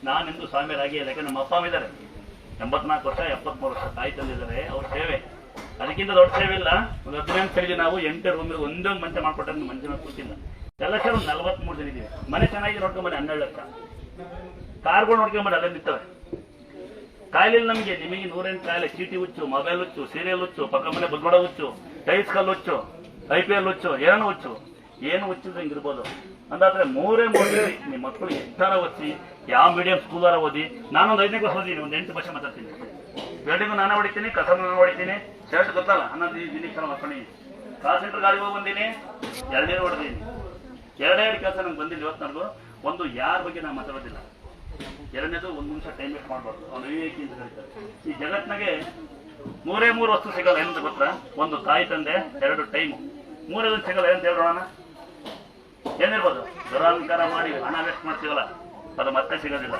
ನಾನೆಂದು ಸ್ವಾಮಿಯರಾಗಿ ಇಲ್ಲ. ಯಾಕಂದ್ರೆ ನಮ್ಮ ಅಪ್ಪ ಅಮ್ಮ ಇದ್ದಾರೆ, 84 ವರ್ಷ 73 ವರ್ಷ ತಾಯಿ ತಂದಿದ್ದಾರೆ. ಅವ್ರ ಸೇವೆ ಅದಕ್ಕಿಂತ ದೊಡ್ಡ ಸೇವೆ ಇಲ್ಲ. ಒಂದು 15 ಸರಿ ನಾವು 8 ರೂಮ್ ಒಂದೊಂದು ಮಂಚ ಮಾಡ್ಕೊಟ್ಟ ಮಂಚ ಮೇಲೆ ಕೂತಿಲ್ಲ. ಎಲ್ಲ ಸೇರಿ ಒಂದು 43 ಜನ ಇದೀವಿ. ಮನೆ ಚೆನ್ನಾಗಿ ನೋಡ್ಕೊಂಬಂದು 12 ಲಕ್ಷ. ಕಾರ್ಗಳು ನೋಡ್ಕೊಂಬಂದು ಅಲ್ಲೇ ನಿಂತವೆ. ಕಾಯಿಲೆ ನಮಗೆ, ನಿಮಗೆ 108 ಕಾಯಿಲೆ, ಚೀಟಿ ಹುಚ್ಚು, ಮೊಬೈಲ್ ಹುಚ್ಚು, ಸೀರಿಯಲ್ ಹುಚ್ಚು, ಪಕ್ಕ ಮನೆ ಬಗ್ಗೋಡ ಹುಚ್ಚು, ಟೈಸ್ ಕಲ್ಲು ಹುಚ್ಚು, IPL ಹುಚ್ಚು, ಏನೋ ಹುಚ್ಚು, ಏನು ಹುಚ್ಚಿದ್ರೆ ಹಿಂಗಿರ್ಬೋದು. ಅಂದಾದ್ರೆ 3 ಡಿಗ್ರಿ ನಿಮ್ಮ ಮಕ್ಕಳು ಎಷ್ಟಾರ ಓದಿಸಿ, ಯಾವ ಮೀಡಿಯಂ ಸ್ಕೂಲಾರ ಓದಿ. ನಾನೊಂದು 5ನೇ ಕ್ಲಾಸ್ ಓದಿದ್ದೀನಿ, ಒಂದು 8 ಭಾಷೆ ಮಾತಾಡ್ತೀನಿ. ವೆಲ್ಡಿಂಗು ನಾನೇ ಹೊಡಿತೀನಿ, ಕಸ ನಾನು ಹೊಡಿತೀನಿ, ಶರ್ಟ್ ಗೊತ್ತಲ್ಲ ಅನ್ನೋದು ದಿನಕ್ಕೆ ಮಾಡ್ಕೊಂಡಿದ್ದೀನಿ. ಕಾಲ್ ಸೆಂಟರ್ ಗಾಡಿಗೆ ಹೋಗಿ ಬಂದೀನಿ, 2 ನೀರು ಹೊಡೆದೀನಿ. 2 ಕೆಲಸ ನಂಗೆ ಬಂದಿಲ್ಲ ಇವತ್ತು. ನನಗೂ ಒಂದು ಯಾರ ಬಗ್ಗೆ ನಾನು ಮಾತಾಡೋದಿಲ್ಲ. 2ನೇದು 1 ನಿಮಿಷ ಟೈಮ್ ವೇಸ್ಟ್ ಮಾಡಬಾರ್ದು. ಅವ್ನು ವಿವೇಕಿ ಅಂತ ಕರೀತಾರೆ. ಈ ಜಗತ್ತಿನಾಗೆ 3 ವಸ್ತು ಸಿಗಲ್ಲ. ಏನಂತ ಗೊತ್ತಾ? ಒಂದು ತಾಯಿ ತಂದೆ, 2 ಟೈಮು. 3ನೇದು ಸಿಗಲ್ಲ. ಏನಂತ ಹೇಳೋಣ? ಏನಿರ್ಬೋದು? ದುರಾಂಕಾರ ಮಾಡಿ ಹಣ ವೇಸ್ಟ್ ಮಾಡ್ತೀವಲ್ಲ, ಅದು ಮತ್ತೆ ಸಿಗೋದಿಲ್ಲ.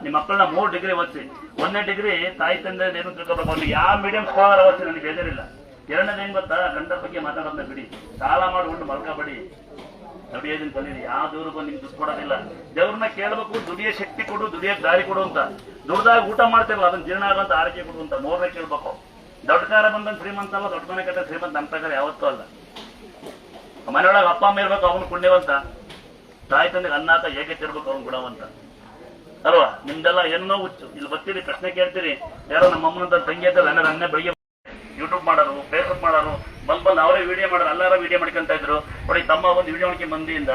ನಿಮ್ಮ ಮಕ್ಕಳನ್ನ 3 ಡಿಗ್ರಿ ಓದಿಸಿ. 1ನೇ ಡಿಗ್ರಿ ತಾಯಿ ತಂದೆ ಏನು ತಿಳ್ಕೊಬೇಕು. ಅವ್ನು ಯಾವ ಮೀಡಿಯಂ ಸ್ಕಾಲರ್ ಓದಿಸಿ ನನಗೆ ಬೇಜಾರಿಲ್ಲ. 2ನೇದು ಏನ್ ಗೊತ್ತಾ? ಗಂಡರ ಬಗ್ಗೆ ಮಾತಾಡೋದನ್ನ ಬಿಡಿ, ಸಾಲ ಮಾಡಿಕೊಂಡು ಮಲ್ಕಬೇಡಿ, ದುಡಿಯೋದನ್ನ ಕಲೀರಿ. ಯಾವ ದೇವ್ರು ಬಂದು ನಿಮ್ಗೆ ದುಡ್ಡು ಕೊಡೋದಿಲ್ಲ. ದೇವ್ರನ್ನ ಕೇಳಬೇಕು, ದುಡಿಯೋ ಶಕ್ತಿ ಕೊಡು, ದುಡಿಯೋಕೆ ದಾರಿ ಕೊಡು ಅಂತ. ದುಡ್ದಾಗ ಊಟ ಮಾಡ್ತಿರಲ್ಲ, ಅದನ್ನ ಜೀರ್ಣ ಆಗೋಂತ ಆರೋಗ್ಯ ಕೊಡು ಅಂತ 3ನೇ ಕೇಳ್ಬೇಕು. ದೊಡ್ಡ ಕಾರ ಬಂದಂತ ಶ್ರೀಮಂತ ಅಲ್ಲ, ದೊಡ್ಡ ಮನೆ ಕಟ್ಟ ಶ್ರೀಮಂತ ನಮ್ಮ ಪ್ರಕಾರ ಯಾವತ್ತೂ ಅಲ್ಲ. ಮನೆಯೊಳಗೆ ಅಪ್ಪ ಅಮ್ಮ ಇರ್ಬೇಕು, ಅವನು ಪುಣ್ಯವಂತ. ತಾಯಿ ತಂದೆಗೆ ಅನ್ನ ಹಾಕ ಹೇಗೆ ತಿರ್ಬೇಕು, ಅವ್ನು ಗುಣವಂತ ಅಲ್ವಾ? ನಿಮ್ದೆಲ್ಲ ಏನೋ ಹುಚ್ಚು. ಇಲ್ಲಿ ಬರ್ತೀರಿ, ಪ್ರಶ್ನೆ ಕೇಳ್ತೀರಿ. ಯಾರೋ ನಮ್ಮ ಅಮ್ಮನಂತ ತಂಗಿ ಅಂತ ನನ್ನ ಬೆಳಿಗ್ಗೆ ಯೂಟ್ಯೂಬ್ ಮಾಡೋರು, ಫೇಸ್ಬುಕ್ ಮಾಡೋರು, ಬಂದು ಅವರೇ ವಿಡಿಯೋ ಮಾಡೋರು, ಎಲ್ಲಾರ ವಿಡಿಯೋ ಮಾಡ್ಕೊಂತ ಇದ್ರು. ನೋಡಿ ತಮ್ಮ ಒಂದು ವಿಡಿಯೋ ಮಾಡ್ಕೊಂಡು ಮಂದಿಯಿಂದ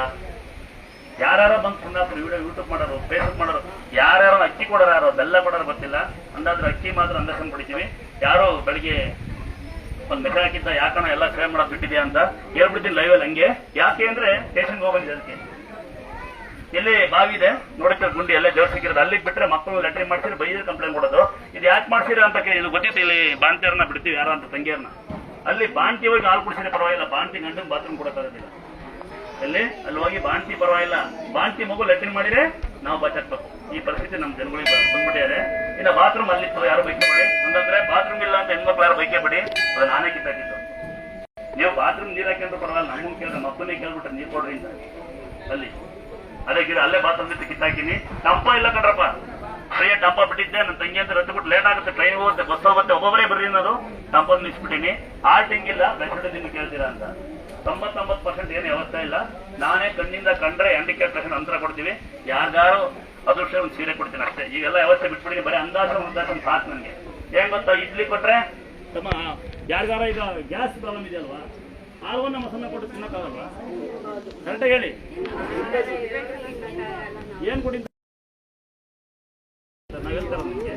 ಯಾರ್ಯಾರ ಬಂದು ಸುಮ್ಮನೆ ವಿಡಿಯೋ ಯೂಟ್ಯೂಬ್ ಮಾಡೋರು, ಫೇಸ್ಬುಕ್ ಮಾಡೋರು, ಯಾರ್ಯಾರು ಅಕ್ಕಿ ಕೊಡೋರು, ಯಾರೋ ಬೆಲ್ಲ ಕೊಡೋರು ಗೊತ್ತಿಲ್ಲ. ಅಂದಾದ್ರೆ ಅಕ್ಕಿ ಮಾತ್ರ ಅಂದಾಜ್ ಕೊಡ್ತೀವಿ. ಯಾರೋ ಬೆಳಿಗ್ಗೆ ಒಂದು ಮೆಸೇಜ್ ಹಾಕಿದ್ದ, ಯಾಕಣ ಎಲ್ಲ ಸೇವೆ ಮಾಡೋದು ಬಿಟ್ಟಿದ್ಯಾ ಅಂತ ಹೇಳ್ಬಿಡ್ತೀನಿ ಲೈವಲ್ಲಿ. ಹಂಗೆ ಯಾಕೆ ಅಂದ್ರೆ ಸ್ಟೇಷನ್ಗೆ ಹೋಗ್ಬಂದಿದೆ. ಅದಕ್ಕೆ ಎಲ್ಲಿ ಬಾವಿ ಇದೆ ನೋಡಕ್ಕೆ, ಗುಂಡಿ ಎಲ್ಲ ದೇವ್ರ ಸಿಕ್ಕಿರೋದು, ಅಲ್ಲಿಗೆ ಬಿಟ್ಟರೆ ಮಕ್ಕಳು ಲೆಟ್ರಿನ್ ಮಾಡ್ಸಿದ್ರೆ ಬೈದ್ರೆ ಕಂಪ್ಲೇಂಟ್ ಕೊಡೋದು. ಇದು ಯಾಕೆ ಮಾಡ್ಸಿರ ಅಂತ ಇದು ಗೊತ್ತಿತ್ತು. ಇಲ್ಲಿ ಬಾಂತಿಯವ್ರನ್ನ ಬಿಡ್ತೀವಿ, ಯಾರ ಅಂತ ತಂಗಿಯವ್ರನ್ನ. ಅಲ್ಲಿ ಬಾಂತಿ ಹೋಗಿ ಹಾಲು ಕುಡಿಸಿದ್ರೆ ಪರವಾಗಿಲ್ಲ, ಬಾಂತಿ ಗಂಡನ್ ಬಾತ್ರೂಮ್ ಕೊಡೋಕ್ಕಾಗೋದಿಲ್ಲ. ಅಲ್ಲಿ ಹೋಗಿ ಬಾಂತಿ ಪರವಾಗಿಲ್ಲ, ಬಾಂತಿ ಮಗು ಲೆಟ್ರಿನ್ ಮಾಡಿದ್ರೆ ನಾವು ಬಚಾಕ್ಬೇಕು. ಈ ಪರಿಸ್ಥಿತಿ ನಮ್ಮ ಜನಗಳಿಗೆ ಬಂದ್ಬಿಟ್ಟಿದ್ದಾರೆ. ಇನ್ನು ಬಾತ್ರೂಮ್ ಅಲ್ಲಿತ್ತು, ಯಾರು ಬೈಕೆ ಬಿಡಿ ಅಂತಂದ್ರೆ, ಬಾತ್ರೂಮ್ ಇಲ್ಲ ಅಂತ ಹೆಣ್ಮಕ್ಳು ಯಾರು ಬೈಕೆ ಬಿಡಿ, ಅದು ನಾನೇ ಕಿತ್ತಾಕಿದ್ದು. ನೀವು ಬಾತ್ರೂಮ್ ನೀರು ಹಾಕಿದ್ರೆ ಪರವಾಗಿಲ್ಲ, ನಮ್ಮನ್ನು ಕೇಳಿದ್ರೆ ಮಕ್ಕಳನ್ನೇ ಕೇಳ್ಬಿಟ್ರೆ ನೀರು ಕೊಡ್ರಿ ಅಂತ. ಅಲ್ಲಿ ಅದೇ ಅಲ್ಲೇ ಬಾತ್ರೂಮ್ ಇತ್ತು, ಕಿತ್ತಾಕಿನಿ. ಟಂಪ ಇಲ್ಲ ಕಣ್ರಪ್ಪ, ಫ್ರೀ ಟಂಪ ಬಿಟ್ಟಿದ್ದೆ. ನನ್ನ ತಂಗಿ ಅಂತ ರದ್ದು ಬಿಟ್ಟು ಲೇಟ್ ಆಗುತ್ತೆ, ಟ್ರೈನ್ ಹೋಗುತ್ತೆ, ಬಸ್ ಹೋಗುತ್ತೆ, ಒಬ್ಬೊಬ್ಬರೇ ಬರ್ರಿ ಅನ್ನೋದು. ಟಂಪ ನಿಲ್ಸ್ಬಿಟ್ಟಿನಿ. ಆಲ್ಟಿಂಗ್ ಇಲ್ಲ, ಬೆಸ್ಟ್ ನಿಮ್ಗೆ ಕೇಳ್ತೀರಾ ಅಂತ. 99% ಏನು ವ್ಯವಸ್ಥೆ ಇಲ್ಲ. ನಾನೇ ಕಣ್ಣಿಂದ ಕಂಡ್ರೆ ಹ್ಯಾಂಡಿಕ್ಯಾಪ್ ಪೇಷಂಟ್ ಅಂತರ ಕೊಡ್ತೀವಿ. ಯಾರಿಗಾರು ಅದೃಷ್ಟ ಒಂದು ಸೀರೆ ಕೊಡ್ತೀನಿ ಅಷ್ಟೇ. ಈಗೆಲ್ಲ ವ್ಯವಸ್ಥೆ ಬಿಟ್ಬಿಡಿ, ಬರೀ ಅಂದಾಜು ಸಾಕು ನನಗೆ. ಏನ್ ಗೊತ್ತಾ? ಇಡ್ಲಿ ಕೊಟ್ರೆ ತಮ್ಮ ಯಾರಿಗಾರ ಈಗ ಗ್ಯಾಸ್ ಪ್ರಾಬ್ಲಮ್ ಇದೆಯಲ್ವಾ, ಆಗ ನಮ್ಮ ಸಣ್ಣ ಕೊಟ್ಟು ತಿನ್ನೋಕ್ಕಾಗಲ್ವಾ? ಕರೆಕ್ಟಾಗಿ ಹೇಳಿ, ಏನ್ ಕೊಡಿ ನಾವ್ ಹೇಳ್ತಾರ ನಿಮ್ಗೆ?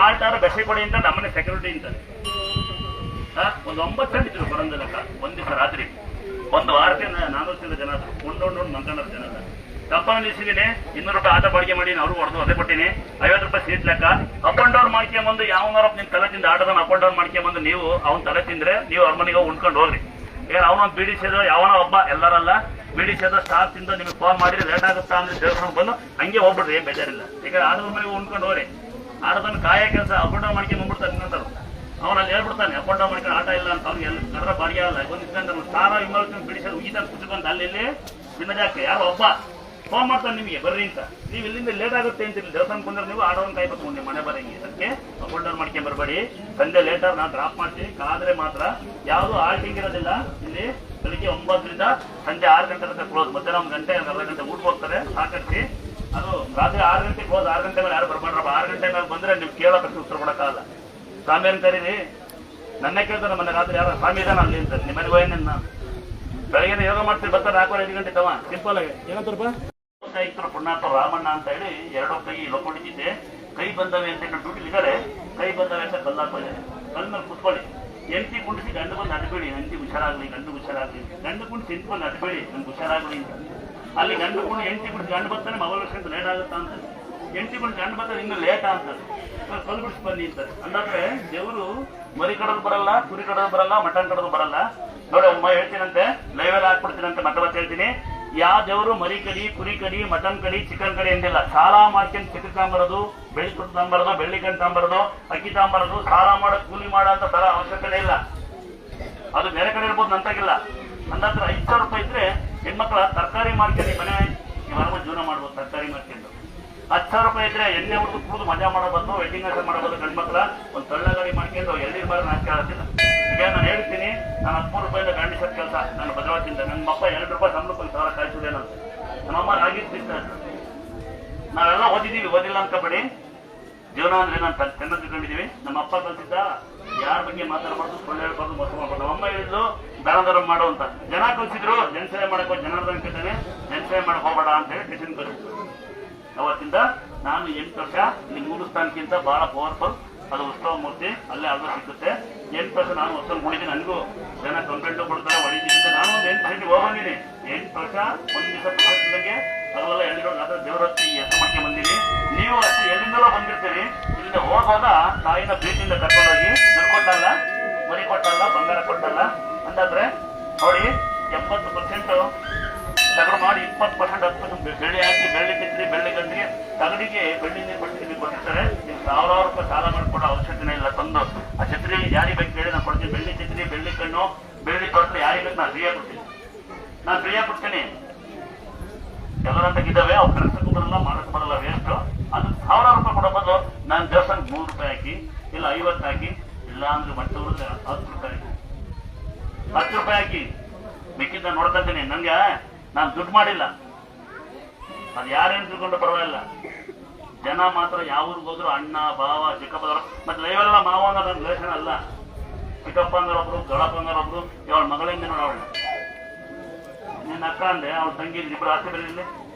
ಆಟಾರ ಬೆಸೆ ಕೊಡಿ ಅಂತ ನಮ್ಮನೆ ಸೆಕ್ಯೂರಿಟಿ ಅಂತಾರೆ. ಒಂದು 9 ಗಂಟೆ ಇದ್ರು ಬರೋದ ಲೆಕ್ಕ. ಒಂದ್ ದಿವಸ ರಾತ್ರಿ, ಒಂದು ವಾರದಿಂದ 400 ಜನ ಉಂಡು ಮಂಕಂಡ್ರ ಜನ. ತಪ್ಪನ ನಿಲ್ಸಿದ್ದೀನಿ, 200 ರೂಪಾಯಿ ಆಟ ಬಾಡಿಗೆ ಮಾಡಿ ಅವ್ರು ಹೊಡೆದು ಅದೇ ಕೊಟ್ಟಿನಿ. 50 ರೂಪಾಯಿ ಸೀಟ್ ಲೆಕ್ಕ. ಅಪ್ ಅಂಡ್ ಡೌನ್ ಮಾಡ್ಕೊಂಬಂದು ಯಾವನಾರ ನಿಮ್ ತಲೆ ತಿಂದ ಆಟೋದನ್ನ ಅಪ್ ಅಂಡ್ ಡೌನ್ ಮಾಡ್ಕೊಂಬಂದು ನೀವು ಅವ್ನ ತಲೆ ತಿಂದ್ರೆ ನೀವು ಅವ್ರ ಮನೆಗೆ ಉಣ್ಕೊಂಡು ಹೋಗ್ರಿ. ಈಗ ಅವನೊಂದು ಬಿಡಿಸಿದ ಯಾವನೋ ಒಬ್ಬ, ಎಲ್ಲರಲ್ಲ, ಬಿಡಿಸಿದ ಸ್ಟಾಫ್ ತಿಂದ ನಿಮ್ಗೆ ಫೋನ್ ಮಾಡಿದ್ರೆ ಲೇಟ್ ಆಗುತ್ತಾ ಅಂದ್ರೆ ದೇವಸ್ಥಾನಕ್ಕೆ ಬಂದು ಹಂಗೆ ಹೋಗ್ಬಿಡ್ರಿ, ಏನ್ ಬೇಜಾರಿಲ್ಲ. ಈಗ ಆಟೋದ ಮನೆಗೆ ಉಣ್ಕೊಂಡು ಹೋಗ್ರಿ. ಆಟೋದನ್ನ ಕಾಯ ಕೆಲಸ ಅಪ್ ಅಂಡ್ ಡೌನ್ ಮಾಡ್ಕೊಂಡು ಹೋಗ್ಬಿಡ್ತಾರೆ. ಇನ್ನೊಂದರು ಅವನಲ್ಲಿ ಹೇಳ್ಬಿಡ್ತಾನೆ, ಅಪ್ ಅಂಡ್ ಡೌನ್ ಮಾಡ್ಕೊಂಡು ಆಟ ಇಲ್ಲ ಅಂತ. ಅವ್ರಿಗೆ ಕದ್ರ ಬಾಡಿಗೆ ಆಗಲ್ಲ. ಒಂದಿಸ್ಕೊಂಡು ಸ್ಟಾರ ವಿಮರ್ಶನ್ ಬಿಡಿಸೋದು ಉಗಿತಾನೆ ಕುತ್ಕೊಂಡು ಅಲ್ಲಿ ಬಿನ್ನಜಾಕೆ ಯಾರೋ ಒಬ್ಬ ಫೋನ್ ಮಾಡ್ತಾನೆ ನಿಮಗೆ ಬರ್ರಿ ಅಂತ. ನೀವು ಇಲ್ಲಿಂದ ಲೇಟ್ ಆಗುತ್ತೆ ಅಂತಿಲ್ಲ, ದೇವಸ್ಥಾನಕ್ಕೆ ಬಂದ್ರೆ ನೀವು ಆಡೋನ್ ಕಾಯ್ಬೇಕು ನಿಮ್ಮ ಮನೆ ಬರಂಗೆ. ಅದಕ್ಕೆ ಅಪ್ ಅಂಡ್ ಡೌನ್ ಮಾಡ್ಕೊಂಡು ಬರಬೇಡಿ. ಸಂಜೆ ಲೇಟರ್ ನಾನು ಡ್ರಾಪ್ ಮಾಡ್ತೀನಿ, ಕಾದ್ರೆ ಮಾತ್ರ ಯಾವುದು ಆಲ್ಟಿಂಗ್ ಇರೋದಿಲ್ಲ. ಇಲ್ಲಿ ಬೆಳಿಗ್ಗೆ 9ರಿಂದ ಸಂಜೆ 6 ಗಂಟೆ ತನಕ ಕ್ಲೋಸ್. ಮಧ್ಯಾಹ್ನ 1 ಗಂಟೆ 1 ಗಂಟೆ ಊಟ ಹೋಗ್ತಾರೆ ಸಾಕಷ್ಟು. ಅದು ರಾತ್ರಿ 6 ಗಂಟೆ ಕ್ಲೋಸ್. 6 ಗಂಟೆ ಮೇಲೆ ಯಾರು ಬರ್ಬಾರ್ರಪ್ಪ. 6 ಗಂಟೆ ಮೇಲೆ ಬಂದ್ರೆ ನೀವು ಕೇಳೋ ಪ್ರಶ್ನೆ ಉತ್ತರ ಕೊಡೋಕ್ಕಾಗಲ್ಲ. ಸ್ವಾಮಿ ಅಂತ ಕರೀರಿ, ನನ್ನೇ ಕೇಳ್ತಾರೆ ಮನೆ ರಾತ್ರಿ ಯಾರು ಸ್ವಾಮಿ ಇದಾನ ಅಲ್ಲಿ ಅಂತ. ನಿಮ್ಮನೆ ಹೋಯ್ನ ನಾನು ಬೆಳಗ್ಗೆ ಯೋಗ ಮಾಡ್ತೀವಿ, ಬರ್ತಾರೆ 4-5 ಗಂಟೆ ತವ ಸಿಂಪಲ್ ಆಗಿ. ಏನಂತಾರಪ್ಪ, ಪುಣ್ಯಾತ ರಾಮಣ್ಣ ಅಂತ ಹೇಳಿ 2 ಕೈ ಲೊಕೊಂಡಿದ್ದೆ. ಕೈ ಬಂದವೆ ಅಂತ ಡ್ಯೂಟಿಲಿ ಇದ್ದಾರೆ. ಕೈ ಬಂದವೆ ಅಂತ ಕಲ್ಲು ಹಾಕೊಂಡಿದ್ದಾರೆ. ಕಲ್ ಮೇಲೆ ಕುತ್ಕೊಳ್ಳಿ. ಹೆಂಡತಿ ಕುಂಡಿಸಿ ಗಂಡು ಬಂದು ಅಡ್ಬೇಡಿ, ಹೆಂಡತಿ ಹುಷಾರಾಗ್ಲಿ, ಗಂಡು ಹುಷಾರಾಗ್ಲಿ. ಗಂಡು ಕುಂಡಿಸಿ ಹೆಂಡತಿ ಬಂದು ಅಡ್ಬೇಡಿ, ನನ್ಗೆ ಹುಷಾರಾಗ್ಲಿ ಅಂತ. ಅಲ್ಲಿ ಗಂಡು ಕುಂಡು ಹೆಂಡತಿ ಕುಡಿಸಿ ಗಂಡು ಬರ್ತಾನೆ, ಮಗಳ ವರ್ಷ ಲೇಟ್ ಆಗುತ್ತಾ ಅಂತ. ಹೆಂಡತಿ ಕುಂಡು ಗಂಡು ಬರ್ತಾರೆ, ಇನ್ನು ಲೇಟ್ ಅಂತಾರೆ. ಕಲ್ಲು ಬಿಡಿಸಿ ಬನ್ನಿ ಅಂತಾರೆ. ಅಂದಾದ್ರೆ ದೇವರು ಮರಿ ಕಡೋದು ಬರಲ್ಲ, ಕುರಿ ಕಡೋದು ಬರಲ್ಲ, ಮಟನ್ ಕಡೋದು ಬರಲ್ಲ. ನೋಡಿ ಅಮ್ಮ ಹೇಳ್ತೀನಂತೆ, ಲೈವೆಲ್ಲ ಹಾಕ್ಬಿಡ್ತೀನಂತೆ. ಮಕ್ಕಳ ಹೇಳ್ತೀನಿ, ಯಾವ ದೇವರು ಮರಿ ಕಡಿ, ಕುರಿ ಕಡಿ, ಮಟನ್ ಕಡಿ, ಚಿಕನ್ ಕಡಿ ಎಂದಿಲ್ಲ. ಸಾಲ ಮಾಡ್ಕೊಂಡು ಚಿಕ್ಕ ತಾಂಬರೋದು, ಬೆಳ್ಳಿ ಕೊಟ್ಟು ತಾಂಬರೋದು, ಬೆಳ್ಳಿ ಕಣ್ ತಾಂಬರೋದು, ಅಕ್ಕಿ ತಾಂಬರೋದು, ಸಾಲ ಮಾಡೋ ಕೂಲಿ ಮಾಡೋ ಅಂತ ತರ ಅವಶ್ಯಕತೆ ಇಲ್ಲ. ಅದು ಬೇರೆ ಕಡೆ ಇರ್ಬೋದು, ನಂತಾಗಿಲ್ಲ. ಅಂದಾದ್ರೆ 5,000 ರೂಪಾಯಿ ಇದ್ರೆ ಹೆಣ್ಮಕ್ಳ ತರಕಾರಿ ಮಾರ್ಕೆಟ್ ಮನೆ ಆರಾಮ ಜೀವನ ಮಾಡ್ಬೋದು ತರಕಾರಿ ಮಾಡ್ಕೊಂಡು. 10,000 ರೂಪಾಯಿ ಇದ್ರೆ ಎಣ್ಣೆ ಹುಡುಗ ಕೂದು ಮಜಾ ಮಾಡಬಹುದು, ವೆಡ್ಡಿಂಗ್ ಆಸೆ ಮಾಡಬಹುದು. ಗಂಡು ಮಕ್ಕಳ ಒಂದು ತಳ್ಳ ಗಾಡಿ ಮಾಡ್ಕೊಂಡು ಎಳ್ನೀರು ಬಾರ ನಾಚಿಕೆ ಆಗೋದಿಲ್ಲ. ಈಗ ನಾನು ಹೇಳ್ತೀನಿ, ನಾನು 13 ರೂಪಾಯಿಂದ ಗಾಂಡಿ ಸರ್ ಕೆಲಸ ನಾನು ಭದ್ರವತಿಯಿಂದ ನಮ್ಮ ಅಪ್ಪ 2 ರೂಪಾಯಿ ಸಂಬಳಕ್ಕೆ 1,000 ಕಾಯಿಸುವುದೇನಂತ ನಮ್ಮಮ್ಮ ಆಗಿರ್ತಿತ್ತು. ನಾವೆಲ್ಲ ಓದಿದ್ದೀವಿ, ಓದಿಲ್ಲ ಅನ್ಕೋಬೇಡಿ. ಜೀವನ ಅಂದ್ರೆ ನಾನು ಚೆನ್ನಾಗಿ ತಿಳ್ಕೊಂಡಿದ್ದೀವಿ. ನಮ್ಮ ಅಪ್ಪ ಕಲ್ತಿದ್ದ ಯಾರ ಬಗ್ಗೆ ಮಾತಾಡಬಾರ್ದು, ಸುಳ್ಳು ಹೇಳ್ಬಾರ್ದು, ಮೋಸ ಮಾಡ್ಬಾರ್ದು. ನಮ್ಮಮ್ಮ ಹೇಳಿದ್ಲು ದಾನ ಧರ್ಮ ಮಾಡು ಅಂತ. ಜನ ಕಲ್ಸಿದ್ರು ಜನಸೇವೆ ಮಾಡಕ್ಕೆ ಜನಾರ್ದನ್ ಕೇಳ್ತಾನೆ, ಜನಸೇವೆ ಮಾಡಕ್ ಹೋಗಬೇಡ ಅಂತ ಹೇಳಿ ಡಿಸಿಷನ್ ಕಲಿಸಿದ್ರು. ಅವತ್ತಿಂದ ನಾನು 8 ವರ್ಷ ಇಲ್ಲಿ ಮೂಲಸ್ಥಾನಕ್ಕಿಂತ ಬಹಳ ಪವರ್ಫುಲ್. ಅದು ಉತ್ಸವ ಮೂರ್ತಿ, ಅಲ್ಲೇ ಅರ್ಧ ಸಿಗುತ್ತೆ. 8 ವರ್ಷ ನಾನು ಹೊಸ ಮುಡಿದ್ದೀನಿ. ನನಗೂ ಜನ ಕಂಪ್ಲೇಂಟ್ ಕೊಡ್ತಾರೆ, ಹೊಡಿತೀನಿ ಅಂತ ನಾನು ಒಂದು 8 ವರ್ಷಕ್ಕೆ ಹೋಗ್ಬಂದಿನಿ. 8 ವರ್ಷ ಒಂದು ದಿವಸ ಪ್ರಪಂಚದಂಗೆ ಅವೆಲ್ಲ ಎಲ್ಲಿರೋ ದೇವರತ್ತಿ ಹೆಸರು ಮಾಡ್ಕೊಂಡು ಬಂದೀನಿ. ನೀವು ಅಷ್ಟು ಎಲ್ಲಿಂದಲೋ ಬಂದಿರ್ತೀರಿ. ಇಲ್ಲಿಂದ ಹೋಗುವಾಗ ತಾಯಿನ ಪ್ರೀತಿಯಿಂದ ಕರ್ಕೊಂಡೋಗಿ ದುಡ್ಡು ಕೊಟ್ಟಲ್ಲ, ಮರಿ ಕೊಟ್ಟಲ್ಲ, ಬಂಗಾರ ಕೊಟ್ಟಲ್ಲ ಅಂದಾದ್ರೆ ನೋಡಿ 70% ತಗಡು ಮಾಡಿ 20% 10% ಬೆಳ್ಳಿ ಹಾಕಿ, ಬೆಳ್ಳಿ ಕಿತ್ರಿ, ಬೆಳ್ಳಿ ಗಂಟಿಗೆ ತಗಡಿಗೆ ಬೆಳ್ಳಿ ನೀರು ಕೊಡ್ತೀನಿ ಕೊಟ್ಟಿರ್ತಾರೆ. ನೀವು 1,000 ರೂಪಾಯಿ ಸಾಲ ಮಾಡಿಕೊಡೋ ಅವಶ್ಯಕತೆ ಇಲ್ಲ. ತಂದು ಆ ಛತ್ರಿ ಯಾರಿಗೆ ಬೇಕು ಹೇಳಿ ನಾನು ಕೊಡ್ತೀನಿ. ಬೆಳ್ಳಿ ಛತ್ರಿ, ಬೆಳ್ಳಿ ಕಣ್ಣು, ಬೆಳ್ಳಿ ತೊಟ್ಟಲು ಯಾರಿಗೆ ಬೇಕು ನಾನು ಫ್ರೀಯಾಗಿ ಕೊಡ್ತೀನಿ. ನಾನು ಫ್ರೀಯಾಗಿ ಕೊಡ್ತೀನಿ. ಎಲ್ಲರಂತಾಗಿದ್ದಾವೆ, ಅವ್ರು ಕೆಲಸಕ್ಕೂ ಬರಲ್ಲ, ಮಾಡಕ್ಕೂ ಬರಲ್ಲ, ವೇಸ್ಟ್. ಅದು 1,000 ರೂಪಾಯಿ ಕೊಡೋ ಬದಲು ನಾನು ದೇವಸ್ಥಾನಕ್ಕೆ 3 ರೂಪಾಯಿ ಹಾಕಿ, ಇಲ್ಲ 50 ಹಾಕಿ, ಇಲ್ಲ ಅಂದ್ರೆ ಮತ್ತೆ ಉಳಿದ್ರೆ 10 ರೂಪಾಯಿ ಹಾಕಿ, 10 ರೂಪಾಯಿ ಹಾಕಿ ಮಿಕ್ಕಿದ್ದ ನೋಡ್ಕೊಂತೀನಿ. ನನಗೆ ನಾನು ದುಡ್ಡು ಮಾಡಿಲ್ಲ, ಅದು ಯಾರೇನು ತಿಳ್ಕೊಂಡು ಪರವಾಗಿಲ್ಲ. ಜನ ಮಾತ್ರ ಯಾವ ಊರಿಗೆ ಹೋದ್ರು ಅಣ್ಣ, ಭಾವ, ಚಿಕ್ಕಪ್ಪದವರು ಮತ್ತೆ ಲೈವೆಲ್ಲ ಮಾವ ಅನ್ನೋ ನನ್ನ ರಿಲೇಷನ್ ಅಲ್ಲ. ಚಿಕ್ಕಪ್ಪ ಅಂದ್ರೊಬ್ರು, ದೊಡ್ಡಪ್ಪ ಅಂದ್ರೊಬ್ರು. ಇವಳ ಮಗಳಿಂದ ನೋಡವಳು ನಿನ್ನ ಅಕ್ಕ ಅಂದೆ, ಅವ್ರ ತಂಗಿ ಇಬ್ಬರು ಆಸೆ ಬರಲಿಲ್ಲ.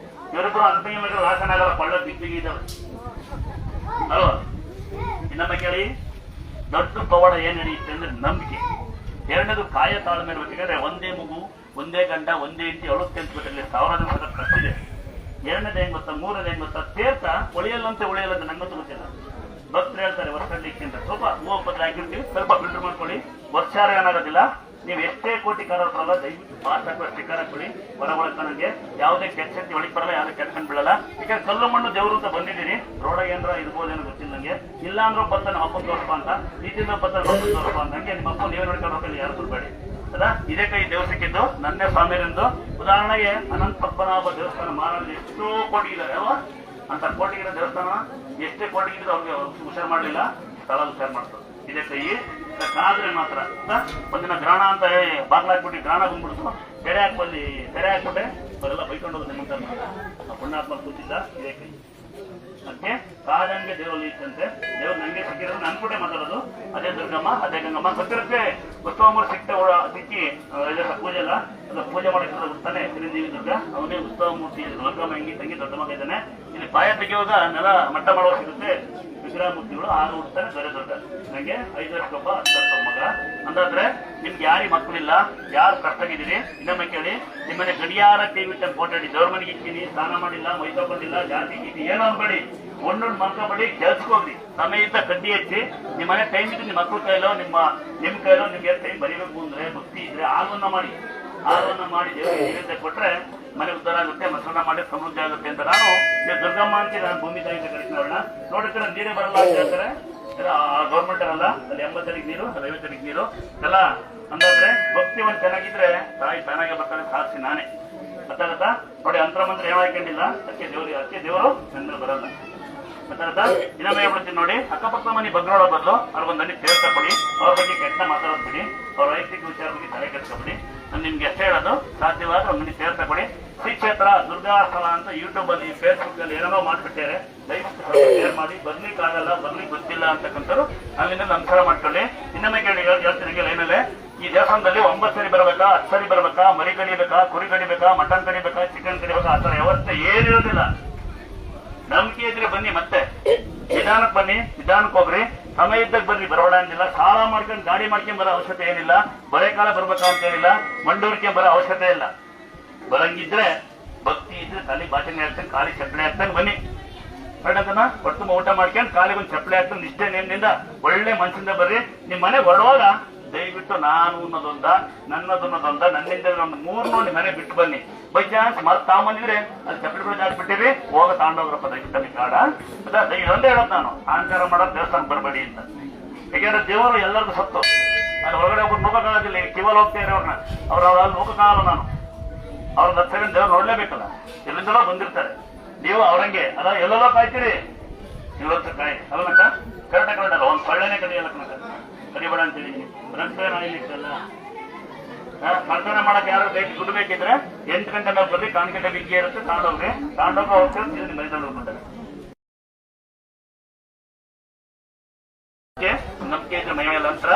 ಇವರಿಬ್ಬರು ಅಂತಂಗಿ ಮಗಳು ರಾಸನ ಆಗಲ್ಲ, ಕೊಳ್ಳ ದಿಗ್ಬಿಗಿ ಇದ್ದಾವೆ ಅಲ್ವಾ. ಇನ್ನೊಮ್ಮೆ ಕೇಳಿ, ದೊಡ್ಡ ಪವಾಡ ಏನ್ ನಡೆಯುತ್ತೆ ಅಂದ್ರೆ ನಂಬಿಕೆ. ಎರಡನೇದು ಕಾಯ ತಾಳ್ಮೆ ಇರ್ಬೇಕಾದ್ರೆ ಒಂದೇ ಮಗು, ಒಂದೇ ಗಂಡ, ಒಂದೇ ಇಂಟಿ 70 ಸಾವಿರ ಖರ್ಚಿದೆ. ಎರಡನೇದು ಹೆಂಗ್ ಗೊತ್ತಾ, ಮೂರನೇದು ಹೆಂಗ್ ಗೊತ್ತಾ, ತೀರ್ಥ ಉಳಿಯಲ್ಲಂತೆ ಉಳಿಯಲ್ಲಂತೆ ನಂಗಂತೂ ಗೊತ್ತಿಲ್ಲ. ಭಕ್ತರು ಹೇಳ್ತಾರೆ ವರ್ಷಕ್ಕೆ ಅಂತ ಸ್ವಲ್ಪ ಹೂವು ಬದಲು ಹಾಕಿರ್ತೀವಿ, ಸ್ವಲ್ಪ ಫಿಲ್ಟರ್ ಮಾಡ್ಕೊಳ್ಳಿ, ವರ್ಷಾರ ಏನಾಗೋದಿಲ್ಲ. ನೀವು ಎಷ್ಟೇ ಕೋಟಿ ಕಾರ ಬರಲ್ಲ, ದಯವಿಟ್ಟು ಪಾಸ್ ಹಾಕುವ ಸ್ಟಿಕ್ಕರ್ ಹಾಕೊಳ್ಳಿ. ಹೊರಗೊಳಕನಂಗೆ ಯಾವುದೇ ಕೆಟ್ಟ ಶಕ್ತಿ ಒಳಗೆ ಬರಲ್ಲ, ಯಾವುದೇ ಕೆಟ್ಟ ಬೀಳಲ್ಲ. ಈಗ ಕಲ್ಲು ಮಣ್ಣು ದೇವರು ಅಂತ ಬಂದಿದ್ದೀರಿ, ರೋಡಾಗ ಏನಾರ ಇರ್ಬೋದೇನೋ ಗೊತ್ತಿಲ್ಲ ನಂಗೆ. ಇಲ್ಲ ಅಂದ್ರೂ ಬರ್ತಾನೆ ಅಪ್ಪನ ತೋರಪ್ಪ ಅಂತ, ಈಚಿಂದ ಬರ್ತಾನೆ ಅಪ್ಪನ ತೋರಪ್ಪ ಅಂತ. ಹಂಗೆ ನಿಮ್ಮ ಅಪ್ಪ ನೀವೇ ನೋಡ್ಕೊಂಡು ಹೋಗಲಿ, ಯಾರು ಬಿಡಬೇಡಿ. ಅದ ಇದೇ ಕೈ ದೇವ್ರ ಸಿಕ್ಕಿದ್ದು ನನ್ನೇ ಸ್ವಾಮಿಯರೆಂದು. ಉದಾಹರಣೆಗೆ ಅನಂತ ಪದ್ಮನಾಭ ದೇವಸ್ಥಾನ ಮಹಾರಾಜರು ಎಷ್ಟೋ ಕೋಟಿಗಿದ್ದಾರೆ ಅಲ್ವಾ. ಅಂತ ಕೋಟಿಗಿರೋ ದೇವಸ್ಥಾನ ಎಷ್ಟೇ ಕೋಟಿಗಿದ್ರು ಅವ್ರಿಗೆ ಹುಷಾರ್ ಮಾಡ್ಲಿಲ್ಲ, ಸ್ಥಳ ಹುಷಾರ್ ಮಾಡ್ತಾರೆ. ಇದೇ ಕೈ ಕಾದ್ರೆ ಮಾತ್ರ ಒಂದಿನ ಗ್ರಹಣ ಅಂತ ಬಾಗ್ಲಾಕ್ಬಿಟ್ಟು ಗ್ರಹಣ ಬಂದ್ಬಿಡ್ತು, ತೆರೆ ಹಾಕ್ಬಲ್ಲಿ ತೆರೆ ಹಾಕ್ಬಿಟ್ಟೆ ಅವರೆಲ್ಲ ಬೈಕೊಂಡು ಹೋಗೋದು. ನಿಮ್ಮ ಪುಣ್ಯಾತ್ಮ ಕೂತಿದ್ದ ಇದೇ ಕೈ. ಅದಕ್ಕೆ ಕಾದಂಗೆ ದೇವರಲ್ಲಿ ಇತ್ತಂತೆ. ದೇವ್ರು ನಂಗೆ ಸಿಕ್ಕಿರೋದು ನನ್ಕೂಟೆ ಮಾತಾಡೋದು. ಅದೇ ದುರ್ಗಮ್ಮ, ಅದೇ ಗಂಗಮ್ಮ ಗೊತ್ತಿರುತ್ತೆ. ಉತ್ಸವ ಸಿಕ್ಕಿ ಪೂಜೆ ಎಲ್ಲ ಅದು ಪೂಜೆ ಮಾಡಕ್ಕೆ ಬರ್ತಾನೆ ಚಿರಂಜೀವಿ ದುರ್ಗ. ಅವನೇ ಉತ್ಸವ ಮೂರ್ತಿ. ದುರ್ಗಮ್ಮ ಹೆಂಗಿ ತಂಗಿ ದೊಡ್ಡ ಮಗ ಇದ್ದಾನೆ. ಇಲ್ಲಿ ಪಾಯ ತೆಗೆಯುವಾಗ ನೆಲ ಮಟ್ಟ ಮಾಡುವ ಸಿಗುತ್ತೆ. ವಿಗ್ರಹ ಮೂರ್ತಿಗಳು ಆರು ಹುಡ್ತಾನೆ ದೊರೆ ದೊಡ್ಡ. ನಂಗೆ 5 ವರ್ಷಕ್ಕೊಬ್ಬ 10 ವರ್ಷ ಮಗ. ಅಂದಾದ್ರೆ ನಿಮ್ಗೆ ಯಾರಿಗೆ ಮಕ್ಕಳಿಲ್ಲ, ಯಾರು ಕಷ್ಟಾಗಿದ್ದೀರಿ, ಇನ್ನೊಮ್ಮೆ ಕೇಳಿ. ನಿಮ್ಮನೆ ಗಡಿಯಾರ ಟಿವಿ ಬಿಟ್ಟು ಫೋಟೋ ಇಡಿ. ದೇವ್ರ ಮನೆಗೆ ಇಕ್ತೀನಿ, ಸ್ನಾನ ಮಾಡಿಲ್ಲ, ಮೈ ತಗೊಂಡಿಲ್ಲ, ಜಾತಿ ಗೀತಿ ಏನೋ ಅನ್ಬೇಡಿ. ಒಣ್ಣು ಮಲ್ಕೊಂಬೇಡಿ, ಕೆಲ್ಸಕ್ಕೆ ಹೋಗ್ರಿ. ಸಮಯದ ಕಡ್ಡಿ ಹಚ್ಚಿ ನಿಮ್ಮ ಮನೆ ಟೈಮ್ ಇದ್ದು ನಿಮ್ಮ ಮಕ್ಕಳ ಕೈಲೋ ನಿಮ್ ಕೈಲೋ ನಿಮ್ಗೆ ಟೈಮ್ ಬರೀಬೇಕು ಅಂದ್ರೆ ಭಕ್ತಿ ಇದ್ರೆ ಹಾಲನ್ನ ಮಾಡಿ ದೇವರಿಗೆ ನೈವೇದ್ಯ ಕೊಟ್ರೆ ಮನೆ ಉದ್ಧಾರ ಆಗುತ್ತೆ, ಮೊಸರನ್ನ ಮಾಡಿ ಸಮೃದ್ಧಿ ಆಗುತ್ತೆ ಅಂತ. ನಾನು ನೀವು ದುರ್ಗಮ್ಮ ಅಂತ ನಾನು ಭೂಮಿ ತಾಯಿಯಿಂದ ಕಳಿಸ್ತೀನಿ. ಅವಳನ್ನ ನೋಡಿದ್ರೆ ನೀರೇ ಬರಲ್ಲ ಅಂತ ಹೇಳ್ತಾರೆ. ಗೌರ್ಮೆಂಟ್ ಅಲ್ಲ, ಅಲ್ಲಿ 80 ಅಡಿಗೆ ನೀರು, 50 ಅಡಿಗೆ ನೀರು ಎಲ್ಲ. ಅಂದಾದ್ರೆ ಭಕ್ತಿ ಒಂದು ಚೆನ್ನಾಗಿದ್ರೆ ತಾಯಿ ಚೆನ್ನಾಗಿ ಬರ್ತಾನೆ. ಸಾಕ್ಷಿ ನಾನೇ ಗೊತ್ತಾಗತ್ತಾ ನೋಡಿ. ಅಂತರ ಮಂತ್ರ ಏನು ಹಾಕೊಂಡಿಲ್ಲ, ಅದಕ್ಕೆ ದೇವರು ನನ್ನ ಬರಲ್ಲ ಗೊತ್ತಾಗತ್ತಾ. ಇನ್ನೊಮ್ಮೆ ಹೇಳ್ಬಿಡ್ತೀನಿ ನೋಡಿ. ಅಕ್ಕಪಕ್ಕ ಮನೆ ಬಗ್ನೋಡೋ ಬದಲು ಅವ್ರಿಗೊಂದು ನಲ್ಲಿ ಸೇರ್ಕೊಬಿಡಿ. ಅವ್ರ ಬಗ್ಗೆ ಕೆಟ್ಟ ಮಾತಾಡೋದ್ಬಿಡಿ, ಅವ್ರ ವೈಯಕ್ತಿಕ ವಿಚಾರ ಬಗ್ಗೆ ತಲೆ ಕೆಡ್ಸ್ಕೊಬಿಡಿ. ನಾನು ನಿಮ್ಗೆ ಎಷ್ಟೇ ಹೇಳೋದು, ಸಾಧ್ಯವಾದ್ರೆ ಒಂದು ಮನೆ ಸೇರ್ಕೊಬಿಡಿ. ಶ್ರೀ ಕ್ಷೇತ್ರ ದುರ್ಗಾಸ್ಥಳ ಅಂತ ಯೂಟ್ಯೂಬ್ ಅಲ್ಲಿ, ಫೇಸ್ಬುಕ್ ಅಲ್ಲಿ ಏನೇನೋ ಮಾಡ್ಬಿಟ್ಟಿದ್ದಾರೆ. ದಯವಿಟ್ಟು ಶೇರ್ ಮಾಡಿ. ಬರ್ಲಿಕ್ಕೆ ಆಗಲ್ಲ, ಬರ್ಲಿಕ್ಕೆ ಗೊತ್ತಿಲ್ಲ ಅಂತಕ್ಕಂಥವ್ರು ಅಲ್ಲಿಂದ ನಮಸ್ಕಾರ ಮಾಡ್ಕೊಳ್ಳಿ. ಇನ್ನೊಮ್ಮೆ ಕೇಳಿ ಹೇಳ್ತೀನಿ ಲೈನಲ್ಲೇ. ಈ ದೇವಸ್ಥಾನದಲ್ಲಿ 9 ಸರಿ ಬರಬೇಕಾ, 10 ಸರಿ ಬರಬೇಕಾ, ಮರಿ ಕಡಿಬೇಕಾ, ಕುರಿ ಕಡಿಬೇಕಾ, ಮಟನ್ ಕಡಿಬೇಕಾ, ಚಿಕನ್ ಕಡಿಬೇಕಾ, ಆ ಥರ ವ್ಯವಸ್ಥೆ ಏನಿರೋದಿಲ್ಲ. ನಂಬಿಕೆ ಇದ್ರೆ ಬನ್ನಿ, ಮತ್ತೆ ನಿಧಾನಕ್ಕೆ ಬನ್ನಿ, ನಿಧಾನಕ್ಕೆ ಹೋಗ್ರಿ. ಸಮಯ ಇದ್ದಾಗ ಬರ್ರಿ, ಬರಬೇಡ ಅಂದಿಲ್ಲ. ಸಾಲ ಮಾಡ್ಕೊಂಡು ಗಾಡಿ ಮಾಡ್ಕೊಂಡ್ ಬರೋ ಅವಶ್ಯಕತೆ ಏನಿಲ್ಲ. ಬರೇ ಕಾಲ ಬರ್ಬೇಕಾ ಅಂತ ಏನಿಲ್ಲ. ಮಂಡೂರ್ಕೆ ಬರೋ ಅವಶ್ಯಕತೆ ಇಲ್ಲ. ಬರಂಗಿದ್ರೆ ಭಕ್ತಿ ಇದ್ರೆ ತಲೆ ಬಾಚನೆ ಹಾಕ್ತಾನೆ, ಖಾಲಿ ಚಪ್ಪಳೆ ಹಾಕ್ತಾನೆ ಬನ್ನಿ. ಬೇಡದನ್ನ ಹೊತ್ತು ಊಟ ಮಾಡ್ಕೊಂಡು ಕಾಲಿಗೊಂದು ಚಪ್ಪಳೆ ಹಾಕ್ತಾನೆ. ನಿಷ್ಠೆ ನೇಮದಿಂದ ಒಳ್ಳೆ ಮನಸ್ಸಿಂದ ಬರ್ರಿ. ನಿಮ್ ಮನೆ ಹೊರಡುವಾಗ ದಯವಿಟ್ಟು ನಾನು ಅನ್ನೋದೊಂದ, ನನ್ನದೊಂದ, ನನ್ನಿಂದ ಒಂದು 3 ನಿಮ್ಮ ಮನೆ ಬಿಟ್ಟು ಬನ್ನಿ. ಬೈ ಚಾನ್ಸ್ ಮರ್ತ್ ತಗೊಂಬಂದಿದ್ರೆ ಅಲ್ಲಿ ಚಪ್ಪಲಿಗಳು ಜಾಸ್ಬಿಟ್ಟಿರಿ, ಹೋಗ ತಾಂಡೋಗ್ರಪ್ಪ ದಯವಿಟ್ಟು ಕಾಡ. ಒಂದೇ ಹೇಳೋದು ನಾನು, ಅಹಂಕಾರ ಮಾಡೋದು ದೇವಸ್ಥಾನ ಬರಬೇಡಿ ಅಂತ. ಯಾಕೆಂದ್ರೆ ದೇವರು ಎಲ್ಲರಿಗೂ ಸತ್ತು. ನಾನು ಹೊರಗಡೆ ಒಬ್ಬರು ನೋಡಕ್ಕಾಗೋದಿಲ್ಲ. ಕಿವಲ್ ಹೋಗ್ತಾ ಇರೋರ್ನ ಅಲ್ಲಿ ಹೋಗಕ್ಕಾಗಲ್ಲ. ನಾನು ಅವ್ರನ್ನ ದೇವ್ರು ನೋಡ್ಲೇಬೇಕಲ್ಲ. ಎಲ್ಲಿಂದಲೋ ಬಂದಿರ್ತಾರೆ. ನೀವು ಅವ್ರಂಗೆ ಅಲ್ಲ ಎಲ್ಲೆಲ್ಲೋ ಕಾಯ್ತೀರಿ, ಇವತ್ತು ಕಾಯಿ ಅವನಕ್ಕ ಕರೆಕ್ಟಾಗಿ ಕರೆಕ್ಟಲ್ಲ, ಒಂದು ಸೊಳ್ಳೆನೆ ಕಡಿಯಲ್ಲ ಕನಕ ಕಡಿಬೇಡ ಅಂತೇಳಿ ರಂಪೇರ್ ಆಗಿಲಿಕ್ಕಲ್ಲ. ಕರ್ತವ್ಯ ಮಾಡಕ್ ಯಾರು ಬೇಕು ದುಡ್ಡು ಬೇಕಿದ್ರೆ 8 ಗಂಟೆ ಮೇಲೆ ಬರ್ರಿ, ಕಾಣಿಕೆ ಬಿಗ್ಗಿ ಇರುತ್ತೆ, ತಗೊಂಡೋಗ್ರಿ, ತಗೊಂಡೋಗಿ ಹೋಗ್ತೀವಿ ಮನೆ ತಗೊಂಡೋಗ್ಬಿಡ್ತಾರೆ. ನಂಬಿಕೆ ಇದ್ರೆ ಮೈ ಮೇಲೆ ನಂತರ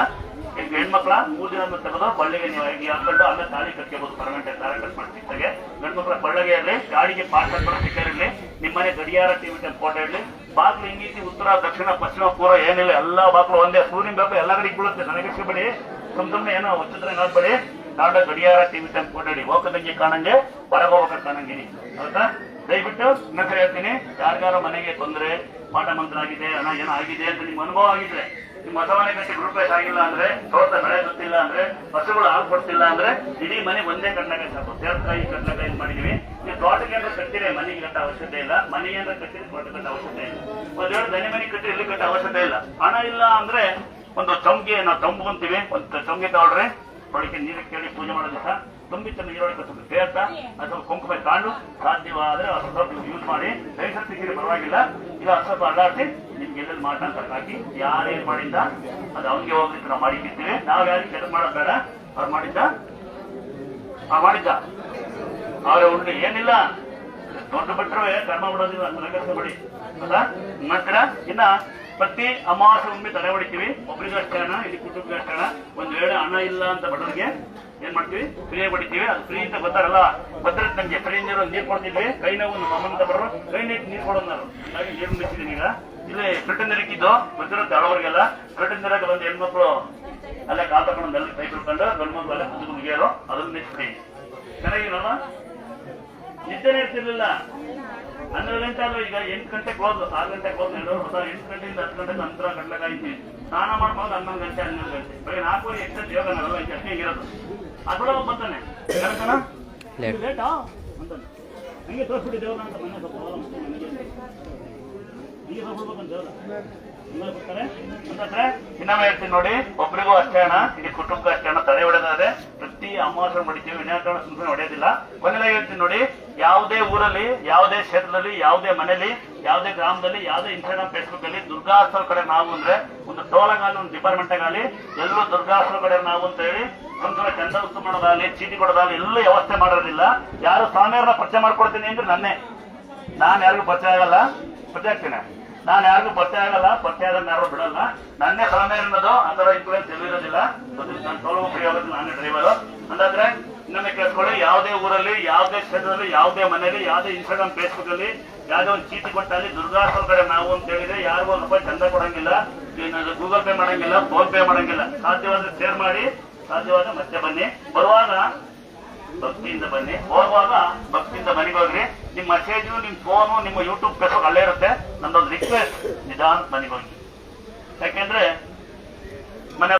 ಈಗ ಹೆಣ್ಮಕ್ಳ 3 ದಿನ ತೆಗೆದು ಬಳ್ಳಿಗೆ ನೀವು ಹಾಕೊಂಡು ಆಮೇಲೆ ತಾಳಿ ಕಟ್ಕೋಬಹುದು. ಪರ್ಮನೆಂಟ್ ದಾರ ಕಟ್ ಮಾಡ್ತಿದ್ದಾಗೆ ಗಂಡ್ಮಕ್ಳ ಬಳ್ಳಗೆ ಇರಲಿ, ಗಾಡಿಗೆ ಪಾಠ ಕಟ್ಕೊಂಡು ಸ್ಟಿಕ್ಕರ್ ಇರಲಿ, ನಿಮ್ಮನೆ ಗಡಿಯಾರ ಟಿವಿ ಫೋಟೋ ಇರಲಿ, ಬಾಗ್ಲು ಹಿಂಗೀತಿ ಉತ್ತರ ದಕ್ಷಿಣ ಪಶ್ಚಿಮ ಪೂರ್ವ ಏನಿಲ್ಲ, ಎಲ್ಲಾ ಬಾಗ್ಲು ಒಂದೇ, ಸೂರ್ಯನ ಬೇಕು ಎಲ್ಲ ಕಡೆಗೆ ಬೀಳುತ್ತೆ. ನನಗಿಸ್ಕೊಬೇಡಿ, ಸುಮ್ಮನೆ ಏನೋ ಹೊಚ್ಚಿದ್ರೆ ನೋಡ್ಬೇಡಿ, ನಾಡ ಗಡಿಯಾರ ಟಿವಿ ಫೋಟೋ ಇಡಿ, ಹೋಗದಂಗೆ ಕಾಣಂಗೆ ಹೊರಗೆ ಹೋಗ್ಬೇಕು ಕಾಣಂಗಿನಿ. ಹೌದಾ? ದಯವಿಟ್ಟು ಇನ್ನೊಂದ್ಸರಿ ಹೇಳ್ತೀನಿ, ಯಾರಿಗಾರ ಮನೆಗೆ ತೊಂದರೆ, ಪಾಠ ಮಂತ್ರ ಆಗಿದೆ, ಹಣ ಏನೋ ಆಗಿದೆ ಅಂತ ನಿಮ್ಗೆ ಅನುಭವ ಆಗಿದ್ರೆ, ನಿಮ್ಮ ಹೊಸಮನೆ ಗಂಟೆ ಗ್ರೂಪೇಶ್ ಆಗಿಲ್ಲ ಅಂದ್ರೆ, ತೋಟ ಬೆಳೆ ಗೊತ್ತಿಲ್ಲ ಅಂದ್ರೆ, ಹಸುಗಳು ಹಾಲು ಕೊಡ್ತಿಲ್ಲ ಅಂದ್ರೆ, ಇಡೀ ಮನೆ ಒಂದೇ ಕಡ್ಲಕಾಯಿ ಸಾಕು. ದೇವಕಾಯಿ ಕಡ್ಲಕಾಯಿ ಮಾಡಿದೀವಿ. ನೀವು ತೋಟಕ್ಕೆ ಅಂದ್ರೆ ಕಟ್ಟಿದ್ರೆ ಮನೆಗೆ ಕಟ್ಟ ಅವಶ್ಯಕತೆ ಇಲ್ಲ, ಮನೆಗೆ ಅಂದ್ರೆ ಕಟ್ಟಿದ್ರೆ ತೋಟ ಕಟ್ಟ ಅವಶ್ಯಕತೆ ಇಲ್ಲ. ಒಂದ್ ವೇಳೆ ದನಿ ಮನೆ ಕಟ್ಟಿ ಇಲ್ಲಿ ಕಟ್ಟ ಅವಶ್ಯಕತೆ ಇಲ್ಲ. ಹಣ ಇಲ್ಲ ಅಂದ್ರೆ ಒಂದು ಚೊಂಬಿ, ನಾವು ಚೊಂಬು ಅಂತೀವಿ, ಒಂದು ಚೊಂಬಿ ತಗೊಳ್ರಿ, ಒಳಗೆ ನೀರು ಕೇಳಿ ಪೂಜೆ ಮಾಡೋ ದಿವಸ ತುಂಬಿತ್ತ ನೀರೊಳಗೆ ಸ್ವಲ್ಪ ಬೇರ್ತ ಅಥವಾ ಕುಂಕುಮ ಕಾಂಡು ಸಾಧ್ಯವಾದ್ರೆ ಸ್ವಲ್ಪ ಯೂಸ್ ಮಾಡಿ, ರೈಸರ್ ಸಿಕ್ಕಿದ್ರೆ ಪರವಾಗಿಲ್ಲ, ಇಲ್ಲ ಸ್ವಲ್ಪ ಅಲ್ಲಾಡಿಸಿ ನಿಮ್ಗೆ ಎಲ್ಲೆಲ್ಲಿ ಮಾಡ್ತಾ ಹಾಕಿ, ಯಾರೇನ್ ಮಾಡಿದ್ದ ಅದು ಅವ್ನಿಗೆ ಹೋಗ್ಲಿಕ್ಕೆ ನಾವು ಮಾಡಿಟ್ಟಿರ್ತೀವಿ. ನಾವ್ ಯಾರಿಗೆ ಕೆಲಸ ಮಾಡೋದ್ ಬೇಡ, ಅವ್ರು ಮಾಡಿದ್ದ ಅವ್ರೆ ಉಂಡು ಏನಿಲ್ಲ, ದೊಡ್ಡ ಬಿಟ್ರೆ ಕರ್ಮ ಬಿಡೋದಿಲ್ಲ, ಕೆಲಸ ಮಾಡಿ ಅಲ್ಲ. ನಂತರ ಇನ್ನ ಪ್ರತಿ ಅಮಾವಾಸ್ಯೆ ಒಮ್ಮೆ ತಲೆ ಹೊಡಿತೀವಿ, ಒಬ್ರಿಗೆ ಅಷ್ಟೇ ಹಣ, ಇಲ್ಲಿ ಕುಟುಂಬಕ್ಕೆ ಅಷ್ಟೇ ಹಣ. ಒಂದ್ ವೇಳೆ ಹಣ ಇಲ್ಲ ಅಂತ ಬಡವರಿಗೆ ಏನ್ ಮಾಡ್ತೀವಿ, ಫ್ರೀ ಹೊಡಿತೀವಿ. ಅದು ಫ್ರೀ ಅಂತ ಗೊತ್ತಾರಲ್ಲ, ಭದ್ರತೆ ನಮ್ಗೆ ಫ್ರೀ ನೀರು ಕೊಡ್ತಿದ್ವಿ. ಕೈ ನೋವು ಅಮ್ಮಂತ ಬರೋರು ಕೈ ನೀರು ಕೊಡೋದು ನಾನು, ಹಾಗಾಗಿ ನೀರು ಮುಚ್ಚಿದ್ದೀನಿ. ಈಗ ಇಲ್ಲಿ ಬ್ರಿಟನ್ ನೀರಿಕ್ಕಿದ್ದು ಗೊತ್ತಿರುತ್ತೆ ಹಳವರಿಗೆಲ್ಲ, ಬ್ರಿಟನ್ ನೀರಾಗ ಬಂದು ಹೆಣ್ಮಕ್ಳು ಅಲ್ಲೇ ಕಾಲ್ ತಗೊಂಡು ಎಲ್ಲ ಕೈ ಬಿಡ್ಕೊಂಡು ಗಂಡು ಮಕ್ಳು ಅಲ್ಲೇ ಕುದಿದು ಮುಗಿಯೋರು, ಅದನ್ನ ನಿಲ್ಸ್ಬಿಡಿ. ಚೆನ್ನಾಗಿರಲ್ಲ, ನಿದ್ದೆನೇ ಇರ್ತಿರ್ಲಿಲ್ಲ. 12 ಗಂಟೆ ಆದ್ರೂ ಈಗ 8 ಗಂಟೆ ಕ್ಲೋಸ್, 6 ಗಂಟೆ ಕ್ಲೋಸ್, 8 ಗಂಟೆಯಿಂದ 10 ಗಂಟೆ ನಂತರ ಗಂಟೆಗಾಯ್ತೀವಿ. ಸ್ನಾನ ಮಾಡ್ಬೋದು 11 ಗಂಟೆ 12 ಗಂಟೆ, ಬರೀ 4 ಎಕ್ಸ್ಟ್ರಾ ಯೋಗ ನಡಲ್ಲ, ಅಷ್ಟೇ ಇರೋದು. ಅದ್ರೊಳಗೆ ಬರ್ತಾನೆ ಲೇಟಾ ಅಂತಾನೆ, ಹಂಗೆ ತೋರಿಸ್ಬಿಟ್ಟು ದೇವ್ರ ಅಂತ ಮನೆ ಸ್ವಲ್ಪ ಹೀಗೆ ಹೋಗ್ಬೇಕಂತ ದೇವ್ರ ಬರ್ತಾರೆ ಅಂತಂದ್ರೆ. ಇನ್ನೊಮ್ಮೆ ಹೇಳ್ತೀನಿ ನೋಡಿ, ಒಬ್ರಿಗೂ ಅಷ್ಟೇ ಹಣ, ಇಡೀ ಕುಟುಂಬ ಅಷ್ಟೇ ಹಣ. ತಡೆ ಹೊಡೆದಾದ್ರೆ ಪ್ರತಿ ಅಮಾವಾಸ್ಯೆ ಹೊಡಿತೀವಿ, ವಿನಾಕಾರಣ ಸುಮ್ಮನೆ ಹೊಡೆಯೋದಿಲ್ಲ. ಕೊನೆಗೆ ಹೇಳ್ತೀನಿ ನೋಡಿ, ಯಾವುದೇ ಊರಲ್ಲಿ, ಯಾವುದೇ ಕ್ಷೇತ್ರದಲ್ಲಿ, ಯಾವುದೇ ಮನೆಯಲ್ಲಿ, ಯಾವುದೇ ಗ್ರಾಮದಲ್ಲಿ, ಯಾವುದೇ ಇನ್ಸ್ಟಾಗ್ರಾಮ್ ಫೇಸ್ಬುಕ್ ಅಲ್ಲಿ ದುರ್ಗಾಸ್ತವ ಕಡೆ ನಾವು ಅಂದ್ರೆ ಒಂದು ಟೋಲಾಗಲಿ, ಒಂದು ಡಿಪಾರ್ಟ್ಮೆಂಟ್ ಆಗಲಿ, ಎಲ್ಲರೂ ದುರ್ಗಾಸ್ತವ ಕಡೆ ನಾವು ಅಂತ ಹೇಳಿ ಒಂದ್ಸಲ ಚಂದ ಉತ್ತು ಮಾಡೋದಾಗಲಿ, ಚೀಟಿ ಕೊಡೋದಾಗಲಿ ಎಲ್ಲ ವ್ಯವಸ್ಥೆ ಮಾಡೋದಿಲ್ಲ. ಯಾರು ಸ್ವಾಮಿಯವ್ರನ್ನ ಪರಿಚಯ ಮಾಡ್ಕೊಡ್ತೀನಿ ಅಂದ್ರೆ ನನ್ನೇ, ನಾನು ಯಾರಿಗೂ ಪರಿಚಯ ಆಗಲ್ಲ, ಪರಿಚಯ ಆಗ್ತೀನಿ. ನಾನು ಯಾರಿಗೂ ಪರಿಚಯ ಆಗಲ್ಲ, ಪರಿಚಯ ಆದ್ರೆ ಯಾರು ಬಿಡಲ್ಲ. ನನ್ನೇ ಸ್ವಾಮಿಯರ್ ಅನ್ನೋದು ಆ ತರ ಇನ್ಫ್ಲೂಯೆನ್ಸ್ ಎಲ್ಲಿರೋದಿಲ್ಲ. ನಾನು ಸೋಲೋ ಫ್ರೀ ಆಗೋದಿಲ್ಲ, ನಾನೇ ಡ್ರೈವರು. ಅಂದಾದ್ರೆ ಇನ್ನೊಮ್ಮೆ ಕೇಳ್ಕೊಳ್ಳಿ, ಯಾವುದೇ ಊರಲ್ಲಿ, ಯಾವುದೇ ಕ್ಷೇತ್ರದಲ್ಲಿ, ಯಾವುದೇ ಮನೆಯಲ್ಲಿ, ಯಾವುದೇ ಇನ್ಸ್ಟಾಗ್ರಾಮ್ ಫೇಸ್ಬುಕ್ ಅಲ್ಲಿ ಯಾವುದೇ ಒಂದು ಚೀಟಿ ಕೊಟ್ಟಲ್ಲಿ ದುರ್ಗಾಸ್ತವ ಕಡೆ ನಾವು ಅಂತ ಹೇಳಿದ್ರೆ ಯಾರಿಗೂ ₹1 ಚಂದ ಕೊಡಂಗಿಲ್ಲ, ಗೂಗಲ್ ಪೇ ಮಾಡಂಗಿಲ್ಲ, ಫೋನ್ ಪೇ ಮಾಡಂಗಿಲ್ಲ. ಸಾಧ್ಯವಾದ್ರೆ ಶೇರ್ ಮಾಡಿ, ಸಾಧ್ಯವಾದ್ರೆ ಮತ್ತೆ ಬನ್ನಿ. ಬರುವಾಗ ಭಕ್ತಿಯಿಂದ ಬನ್ನಿ, ಹೋಗುವಾಗ ಭಕ್ತಿಯಿಂದ ಮನೆಗೆ ಹೋಗ್ರಿ. ನಿಮ್ಮ ಮೆಸೇಜು, ನಿಮ್ಮ ಫೋನು, ನಿಮ್ಮ ಯೂಟ್ಯೂಬ್ ಫೇಸ್ಬುಕ್ ಅಲ್ಲೇ ಇರುತ್ತೆ. ನನ್ನೊಂದು ರಿಕ್ವೆಸ್ಟ್, ನಿಧಾನ ಮನೆಗೆ ಹೋಗಿ. ಯಾಕೆಂದ್ರೆ ಮನೆ